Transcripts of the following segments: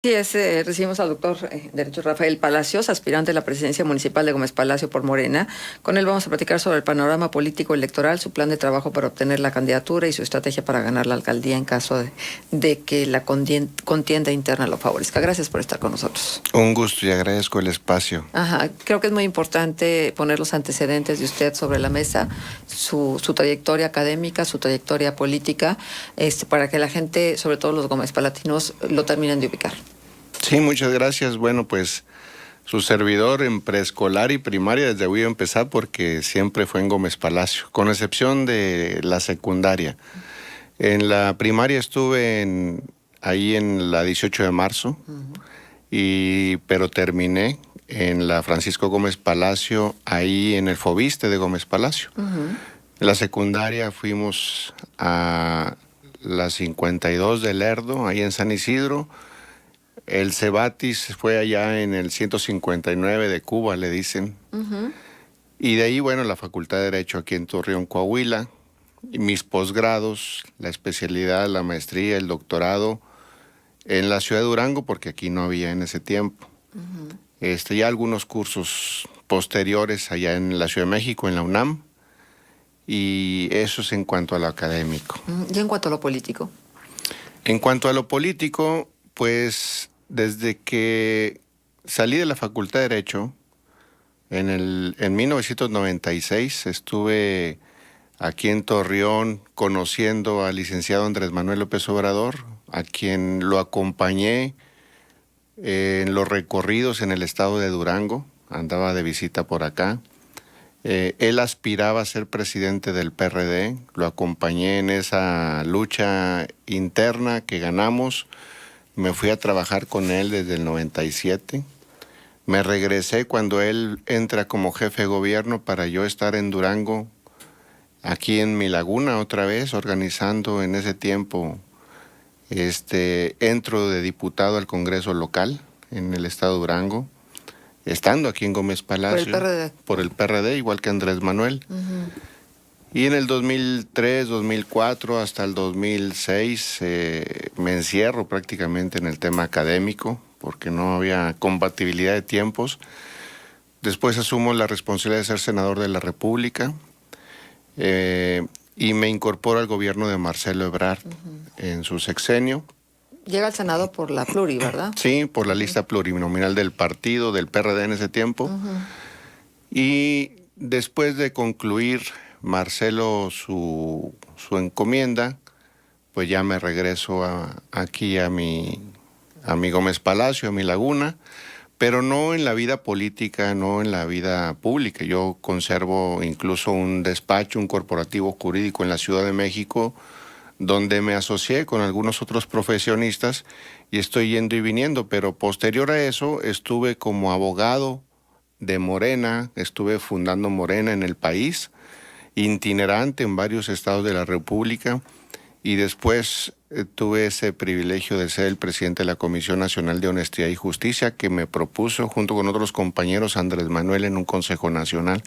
Sí, recibimos al doctor Derecho Rafael Palacios, aspirante a la presidencia municipal de Gómez Palacio por Morena. Con él vamos a platicar sobre el panorama político electoral, su plan de trabajo para obtener la candidatura y su estrategia para ganar la alcaldía en caso de que la contienda interna lo favorezca. Gracias por estar con nosotros. Un gusto y agradezco el espacio. Ajá, creo que es muy importante poner los antecedentes de usted sobre la mesa, su trayectoria académica, su trayectoria política, para que la gente, sobre todo los gómezpalatinos, lo terminen de ubicar. Sí, muchas gracias. Bueno, pues su servidor en preescolar y primaria, desde voy a empezar porque siempre fue en Gómez Palacio, con excepción de la secundaria. En la primaria estuve ahí en la 18 de marzo, pero terminé en la Francisco Gómez Palacio, ahí en el Fobiste de Gómez Palacio. En la secundaria fuimos a la 52 de Lerdo, ahí en San Isidro. El Cebatis fue allá en el 159 de Cuba, le dicen. Y de ahí, bueno, la Facultad de Derecho aquí en Torreón, Coahuila. Y mis posgrados, la especialidad, la maestría, el doctorado en la ciudad de Durango, porque aquí no había en ese tiempo. Ya algunos cursos posteriores allá en la Ciudad de México, en la UNAM. Y eso es en cuanto a lo académico. ¿Y en cuanto a lo político? En cuanto a lo político, pues desde que salí de la Facultad de Derecho, en 1996 estuve aquí en Torreón conociendo al licenciado Andrés Manuel López Obrador, a quien lo acompañé en los recorridos en el estado de Durango, andaba de visita por acá. Él aspiraba a ser presidente del PRD, lo acompañé en esa lucha interna que ganamos. Me fui a trabajar con él desde el 97. Me regresé cuando él entra como jefe de gobierno para yo estar en Durango, aquí en mi laguna otra vez, organizando en ese tiempo. Entro de diputado al Congreso local en el estado de Durango, estando aquí en Gómez Palacio. Por el PRD. Por el PRD, igual que Andrés Manuel. Y en el 2003, 2004, hasta el 2006, me encierro prácticamente en el tema académico, porque no había compatibilidad de tiempos. Después asumo la responsabilidad de ser senador de la República, y me incorporo al gobierno de Marcelo Ebrard en su sexenio. Llega al Senado por la pluri, ¿verdad? Sí, por la lista plurinominal del partido, del PRD en ese tiempo. Y después de concluir Marcelo su encomienda, pues ya me regreso aquí a mi Gómez Palacio, a mi laguna, pero no en la vida política, no en la vida pública. Yo conservo incluso un despacho, un corporativo jurídico en la Ciudad de México, donde me asocié con algunos otros profesionistas y estoy yendo y viniendo, pero posterior a eso estuve como abogado de Morena, estuve fundando Morena en el país, itinerante en varios estados de la República, y después tuve ese privilegio de ser el presidente de la Comisión Nacional de Honestidad y Justicia, que me propuso junto con otros compañeros Andrés Manuel en un Consejo Nacional.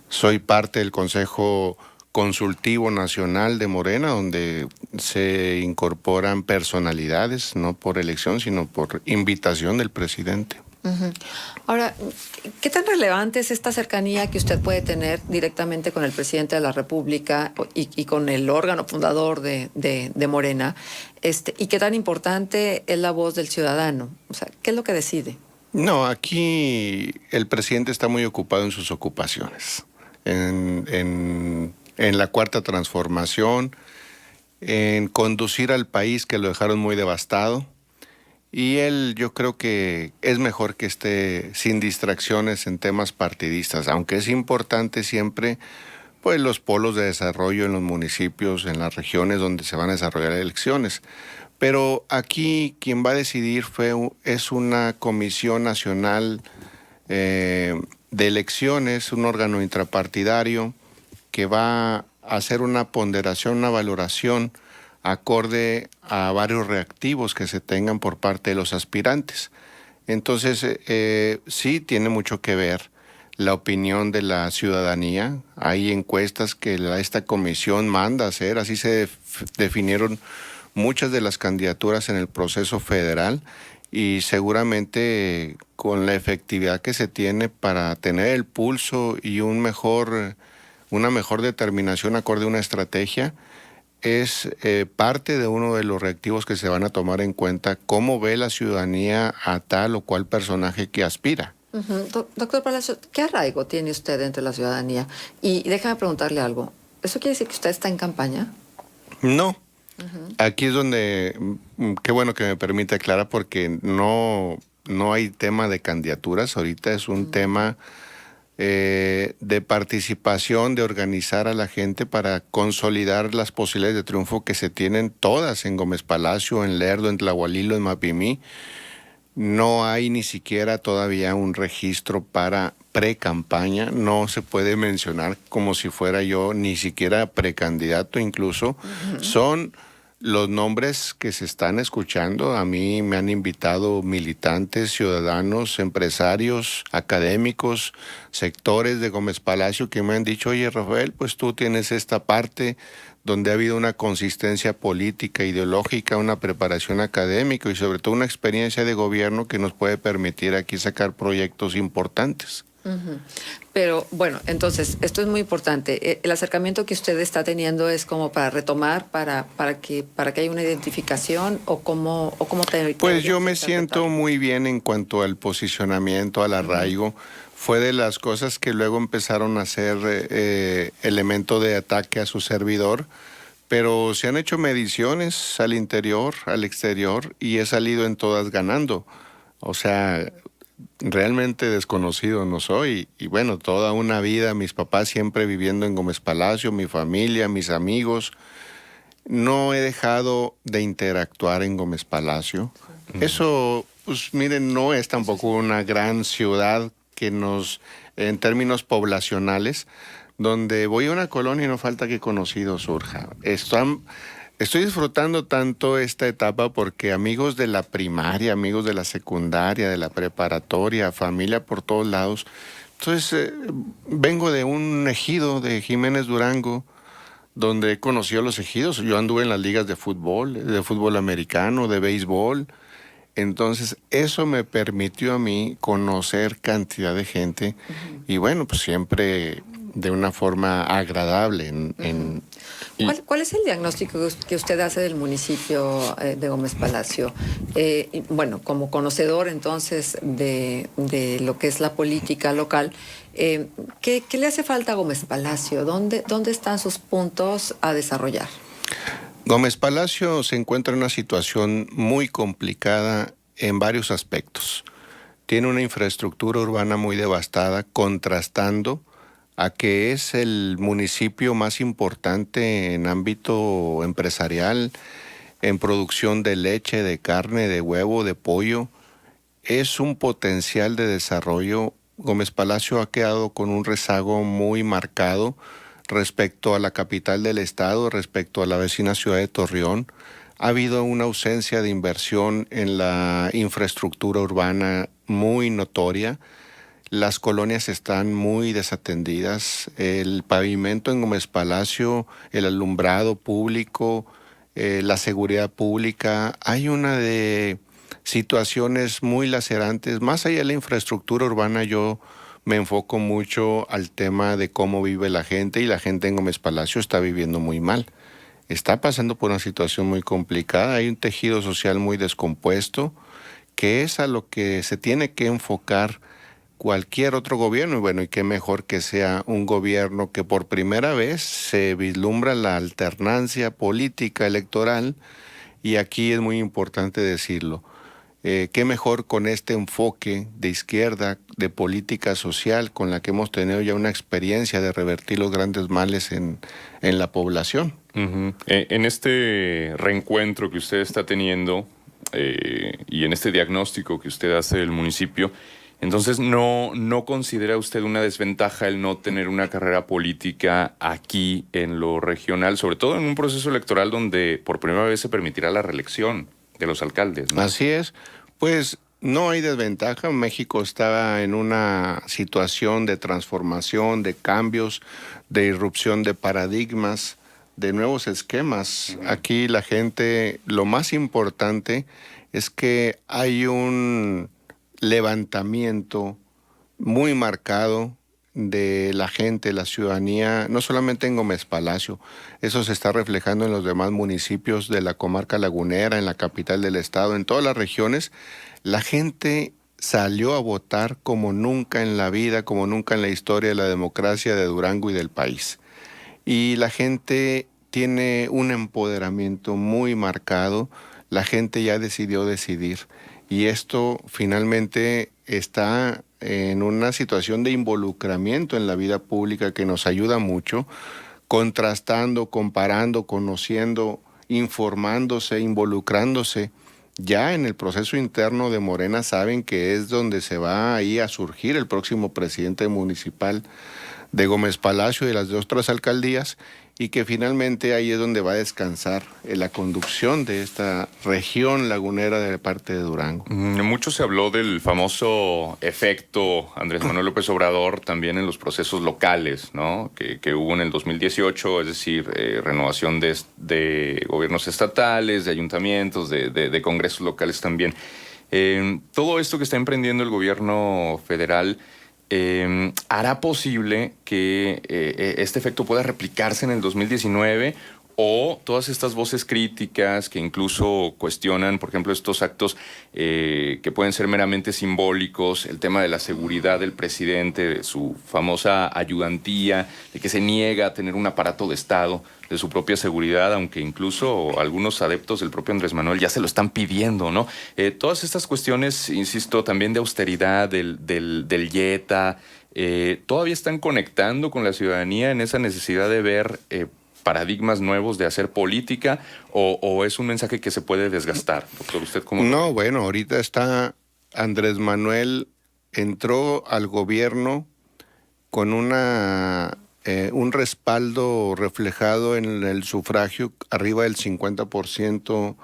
Soy parte del Consejo Consultivo Nacional de Morena, donde se incorporan personalidades, no por elección, sino por invitación del presidente. Ahora, ¿qué tan relevante es esta cercanía que usted puede tener directamente con el presidente de la República y con el órgano fundador de Morena? ¿Y qué tan importante es la voz del ciudadano? O sea, ¿qué es lo que decide? No, aquí el presidente está muy ocupado en sus ocupaciones, en la cuarta transformación, en conducir al país que lo dejaron muy devastado. Y él, yo creo que es mejor que esté sin distracciones en temas partidistas, aunque es importante siempre, pues, los polos de desarrollo en los municipios, en las regiones donde se van a desarrollar elecciones. Pero aquí quien va a decidir es una Comisión Nacional de Elecciones, un órgano intrapartidario que va a hacer una ponderación, una valoración acorde a varios reactivos que se tengan por parte de los aspirantes. Entonces, sí tiene mucho que ver la opinión de la ciudadanía. Hay encuestas que esta comisión manda hacer, así se definieron muchas de las candidaturas en el proceso federal, y seguramente con la efectividad que se tiene para tener el pulso y una mejor determinación acorde a una estrategia, es parte de uno de los reactivos que se van a tomar en cuenta, cómo ve la ciudadanía a tal o cual personaje que aspira. Doctor Palacio, ¿qué arraigo tiene usted entre la ciudadanía? Y déjame preguntarle algo. ¿Eso quiere decir que usted está en campaña? No. Aquí es donde, qué bueno que me permite aclarar, porque no hay tema de candidaturas, ahorita es un tema de participación, de organizar a la gente para consolidar las posibilidades de triunfo que se tienen todas en Gómez Palacio, en Lerdo, en Tlahualilo, en Mapimí. No hay ni siquiera todavía un registro para pre-campaña, no se puede mencionar como si fuera yo ni siquiera precandidato incluso. Son los nombres que se están escuchando. A mí me han invitado militantes, ciudadanos, empresarios, académicos, sectores de Gómez Palacio que me han dicho: oye, Rafael, pues tú tienes esta parte donde ha habido una consistencia política, ideológica, una preparación académica y sobre todo una experiencia de gobierno que nos puede permitir aquí sacar proyectos importantes. Pero bueno, entonces, esto es muy importante. El acercamiento que usted está teniendo es como para retomar, para que haya una identificación, o cómo te... Pues yo me siento muy bien en cuanto al posicionamiento, al arraigo. Fue de las cosas que luego empezaron a ser elemento de ataque a su servidor, pero se han hecho mediciones al interior, al exterior, y he salido en todas ganando. O sea, realmente desconocido no soy. Y bueno, toda una vida, mis papás siempre viviendo en Gómez Palacio, mi familia, mis amigos. No he dejado de interactuar en Gómez Palacio. Eso, pues miren, no es tampoco una gran ciudad que en términos poblacionales, donde voy a una colonia y no falta que conocido surja. Estoy disfrutando tanto esta etapa porque amigos de la primaria, amigos de la secundaria, de la preparatoria, familia por todos lados. Entonces, vengo de un ejido de Jiménez Durango, donde he conocido a los ejidos. Yo anduve en las ligas de fútbol americano, de béisbol. Entonces, eso me permitió a mí conocer cantidad de gente y bueno, pues siempre de una forma agradable. ¿Cuál es el diagnóstico que usted hace del municipio de Gómez Palacio? Y, bueno, como conocedor entonces de lo que es la política local, ¿qué le hace falta a Gómez Palacio? ¿Dónde están sus puntos a desarrollar? Gómez Palacio se encuentra en una situación muy complicada en varios aspectos. Tiene una infraestructura urbana muy devastada, contrastando a que es el municipio más importante en ámbito empresarial, en producción de leche, de carne, de huevo, de pollo. Es un potencial de desarrollo. Gómez Palacio ha quedado con un rezago muy marcado respecto a la capital del estado, respecto a la vecina ciudad de Torreón. Ha habido una ausencia de inversión en la infraestructura urbana muy notoria. Las colonias están muy desatendidas. El pavimento en Gómez Palacio, el alumbrado público, la seguridad pública. Hay una de situaciones muy lacerantes. Más allá de la infraestructura urbana, yo me enfoco mucho al tema de cómo vive la gente, y la gente en Gómez Palacio está viviendo muy mal. Está pasando por una situación muy complicada. Hay un tejido social muy descompuesto, que es a lo que se tiene que enfocar cualquier otro gobierno. Y bueno, y qué mejor que sea un gobierno que por primera vez se vislumbra la alternancia política electoral, y aquí es muy importante decirlo. Qué mejor con este enfoque de izquierda, de política social, con la que hemos tenido ya una experiencia de revertir los grandes males en la población. En este reencuentro que usted está teniendo y en este diagnóstico que usted hace del municipio, entonces ¿no considera usted una desventaja el no tener una carrera política aquí en lo regional, sobre todo en un proceso electoral donde por primera vez se permitirá la reelección de los alcaldes, ¿no? Así es, pues no hay desventaja. México estaba en una situación de transformación, de cambios, de irrupción de paradigmas, de nuevos esquemas. Aquí la gente, lo más importante es que hay un levantamiento muy marcado de la gente, la ciudadanía, no solamente en Gómez Palacio, eso se está reflejando en los demás municipios de la comarca lagunera, en la capital del estado, en todas las regiones. La gente salió a votar como nunca en la vida, como nunca en la historia de la democracia de Durango y del país. Y la gente tiene un empoderamiento muy marcado, la gente ya decidió decidir. Y esto finalmente está en una situación de involucramiento en la vida pública que nos ayuda mucho, contrastando, comparando, conociendo, informándose, involucrándose. Ya en el proceso interno de Morena saben que es donde se va ahí a surgir el próximo presidente municipal de Gómez Palacio y de las otras alcaldías, y que finalmente ahí es donde va a descansar la conducción de esta región lagunera de parte de Durango. Mucho se habló del famoso efecto Andrés Manuel López Obrador también en los procesos locales, ¿no? Que hubo en el 2018, es decir, renovación de gobiernos estatales, de ayuntamientos, de congresos locales también. Todo esto que está emprendiendo el gobierno federal hará posible que este efecto pueda replicarse en el 2019, o todas estas voces críticas que incluso cuestionan, por ejemplo, estos actos que pueden ser meramente simbólicos, el tema de la seguridad del presidente, su famosa ayudantía, de que se niega a tener un aparato de Estado de su propia seguridad, aunque incluso algunos adeptos del propio Andrés Manuel ya se lo están pidiendo, ¿no? Todas estas cuestiones, insisto, también de austeridad, del YETA, todavía están conectando con la ciudadanía en esa necesidad de ver paradigmas nuevos de hacer política, o es un mensaje que se puede desgastar. Doctor, ¿usted cómo? No, bueno, ahorita está Andrés Manuel, entró al gobierno con un respaldo reflejado en el sufragio arriba del 50%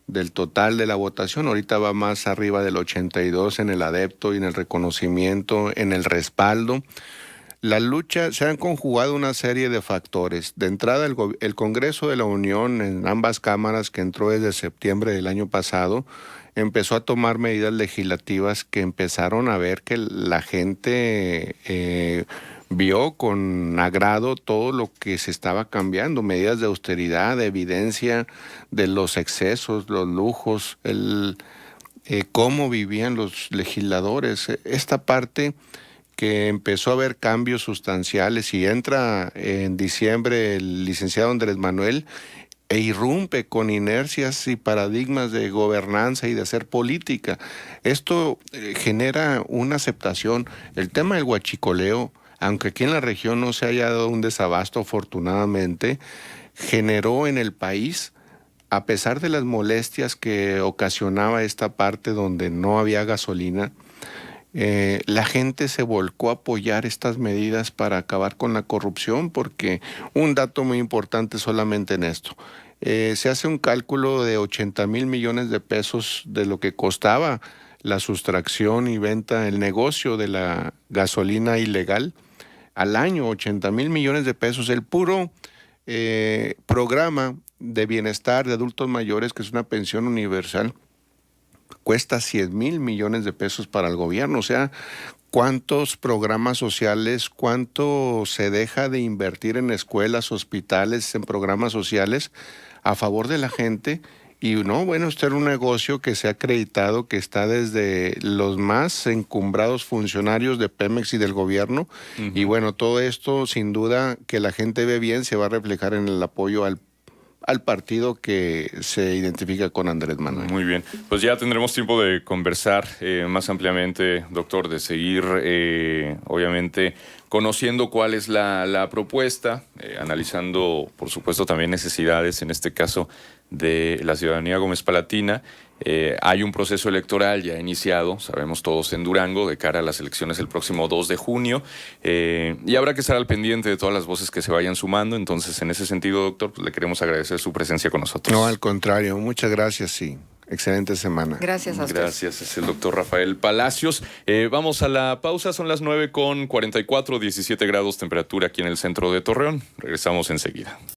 del total de la votación. Ahorita va más arriba del 82% en el adepto y en el reconocimiento, en el respaldo. La lucha, se han conjugado una serie de factores. De entrada, el Congreso de la Unión, en ambas cámaras, que entró desde septiembre del año pasado, empezó a tomar medidas legislativas que empezaron a ver que la gente vio con agrado todo lo que se estaba cambiando, medidas de austeridad, de evidencia de los excesos, los lujos, cómo vivían los legisladores. Esta parte que empezó a haber cambios sustanciales, y entra en diciembre el licenciado Andrés Manuel e irrumpe con inercias y paradigmas de gobernanza y de hacer política. Esto genera una aceptación. El tema del huachicoleo, aunque aquí en la región no se haya dado un desabasto, afortunadamente, generó en el país, a pesar de las molestias que ocasionaba esta parte donde no había gasolina, la gente se volcó a apoyar estas medidas para acabar con la corrupción, porque un dato muy importante solamente en esto, se hace un cálculo de 80,000 millones de pesos de lo que costaba la sustracción y venta, el negocio de la gasolina ilegal, al año, 80,000 millones de pesos, el puro programa de bienestar de adultos mayores, que es una pensión universal, cuesta 100,000 millones de pesos para el gobierno. O sea, ¿cuántos programas sociales, cuánto se deja de invertir en escuelas, hospitales, en programas sociales a favor de la gente? Y no, bueno, este era un negocio que se ha acreditado, que está desde los más encumbrados funcionarios de Pemex y del gobierno. Uh-huh. Y bueno, todo esto, sin duda, que la gente ve bien, se va a reflejar en el apoyo al partido que se identifica con Andrés Manuel. Muy bien, pues ya tendremos tiempo de conversar más ampliamente, doctor, de seguir obviamente conociendo cuál es la propuesta, analizando por supuesto también necesidades, en este caso de la ciudadanía gómez-palatina. Hay un proceso electoral ya iniciado, sabemos todos, en Durango, de cara a las elecciones el próximo 2 de junio, y habrá que estar al pendiente de todas las voces que se vayan sumando. Entonces, en ese sentido, doctor, pues le queremos agradecer su presencia con nosotros. No, al contrario, muchas gracias, sí. Excelente semana. Gracias a usted. Gracias, es el doctor Rafael Palacios. Vamos a la pausa, son las 9:44, 17 grados temperatura aquí en el centro de Torreón. Regresamos enseguida.